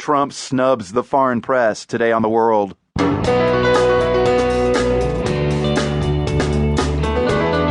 Trump snubs the foreign press, today on The World.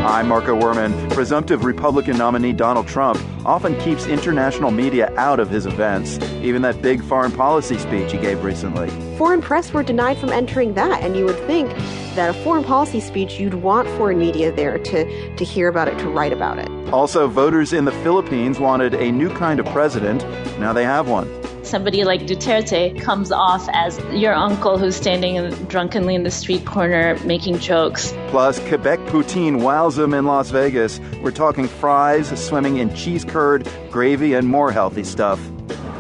I'm Marco Werman. Presumptive Republican nominee Donald Trump often keeps international media out of his events, even that big foreign policy speech he gave recently. Foreign press were denied from entering that, and you would think that a foreign policy speech, you'd want foreign media there to hear about it, to write about it. Also, voters in the Philippines wanted a new kind of president. Now they have one. Somebody like Duterte comes off as your uncle who's standing drunkenly in the street corner making jokes. Plus, Quebec poutine wows them in Las Vegas. We're talking fries, swimming in cheese curd, gravy, and more healthy stuff.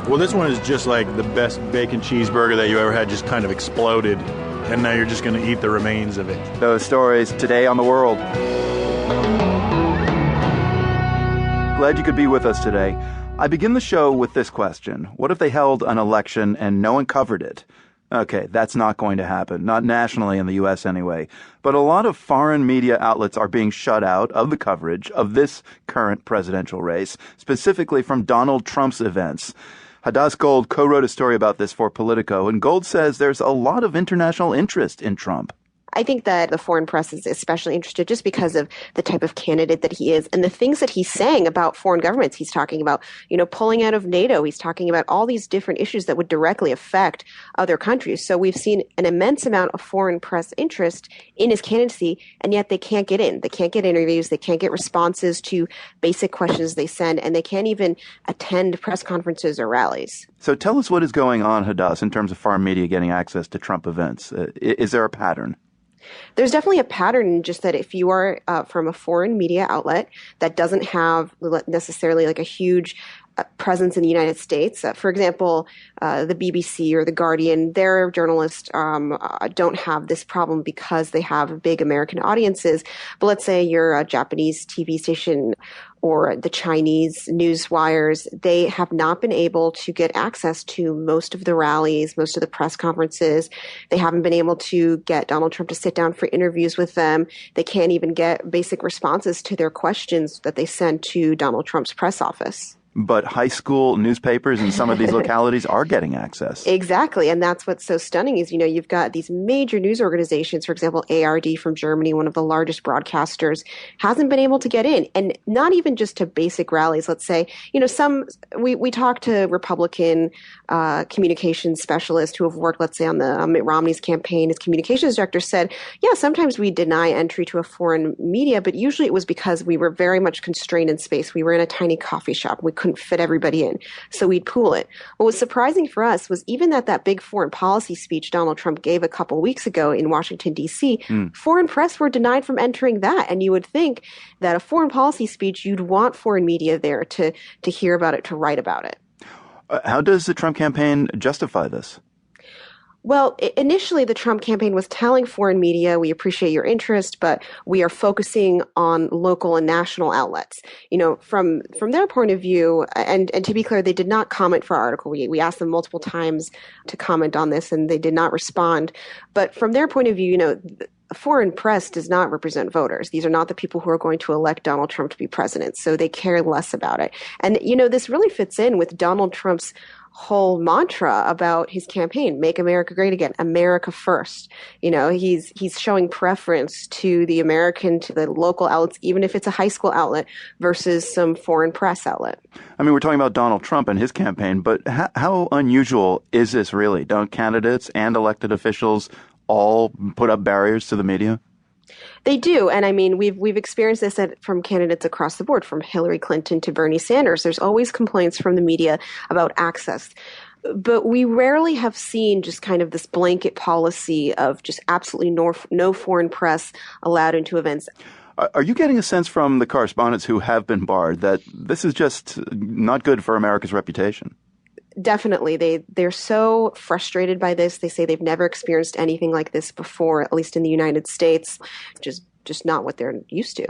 Well, this one is just like the best bacon cheeseburger that you ever had, just kind of exploded. And now you're just going to eat the remains of it. Those stories today on The World. Glad you could be with us today. I begin the show with this question. What if they held an election and no one covered it? Okay, that's not going to happen. Not nationally in the U.S. anyway. But a lot of foreign media outlets are being shut out of the coverage of this current presidential race, specifically from Donald Trump's events. Hadass Gold co-wrote a story about this for Politico, and Gold says there's a lot of international interest in Trump. I think that the foreign press is especially interested just because of the type of candidate that he is and the things that he's saying about foreign governments. He's talking about, pulling out of NATO. He's talking about all these different issues that would directly affect other countries. So we've seen an immense amount of foreign press interest in his candidacy, and yet they can't get in. They can't get interviews. They can't get responses to basic questions they send, and they can't even attend press conferences or rallies. So tell us what is going on, Hadass, in terms of foreign media getting access to Trump events. Is there a pattern? There's definitely a pattern, just that if you are from a foreign media outlet that doesn't have necessarily like a huge presence in the United States, for example, the BBC or the Guardian, their journalists don't have this problem because they have big American audiences. But let's say you're a Japanese TV station or the Chinese news wires, they have not been able to get access to most of the rallies, most of the press conferences. They haven't been able to get Donald Trump to sit down for interviews with them. They can't even get basic responses to their questions that they send to Donald Trump's press office. But high school newspapers in some of these localities are getting access. Exactly. And that's what's so stunning is, you've got these major news organizations, for example, ARD from Germany, one of the largest broadcasters, hasn't been able to get in. And not even just to basic rallies. Let's say, we talked to Republican communications specialists who have worked, let's say, on the Mitt Romney's campaign. His communications director said, yeah, sometimes we deny entry to a foreign media, but usually it was because we were very much constrained in space. We were in a tiny coffee shop. We couldn't fit everybody in. So we'd pool it. What was surprising for us was even that big foreign policy speech Donald Trump gave a couple weeks ago in Washington, D.C., foreign press were denied from entering that. And you would think that a foreign policy speech, you'd want foreign media there to hear about it, to write about it. How does the Trump campaign justify this? Well, initially, the Trump campaign was telling foreign media, we appreciate your interest, but we are focusing on local and national outlets. From their point of view, and to be clear, they did not comment for our article. We asked them multiple times to comment on this, and they did not respond. But from their point of view, foreign press does not represent voters. These are not the people who are going to elect Donald Trump to be president, so they care less about it. And, this really fits in with Donald Trump's whole mantra about his campaign, Make America Great Again, America First. He's showing preference to the American, to the local outlets, even if it's a high school outlet versus some foreign press outlet. I mean, we're talking about Donald Trump and his campaign, but how unusual is this really? Don't candidates and elected officials all put up barriers to the media? They do. And I mean, we've experienced this from candidates across the board, from Hillary Clinton to Bernie Sanders. There's always complaints from the media about access. But we rarely have seen just kind of this blanket policy of just absolutely no foreign press allowed into events. Are you getting a sense from the correspondents who have been barred that this is just not good for America's reputation? Definitely. They're so frustrated by this. They say they've never experienced anything like this before, at least in the United States. Just not what they're used to.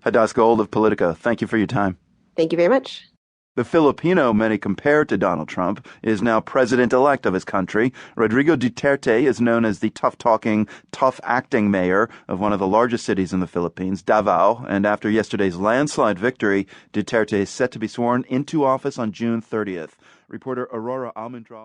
Hadass Gold of Politico, thank you for your time. Thank you very much. The Filipino many compare to Donald Trump is now president-elect of his country. Rodrigo Duterte is known as the tough-talking, tough-acting mayor of one of the largest cities in the Philippines, Davao. And after yesterday's landslide victory, Duterte is set to be sworn into office on June 30th. Reporter Aurora Almendral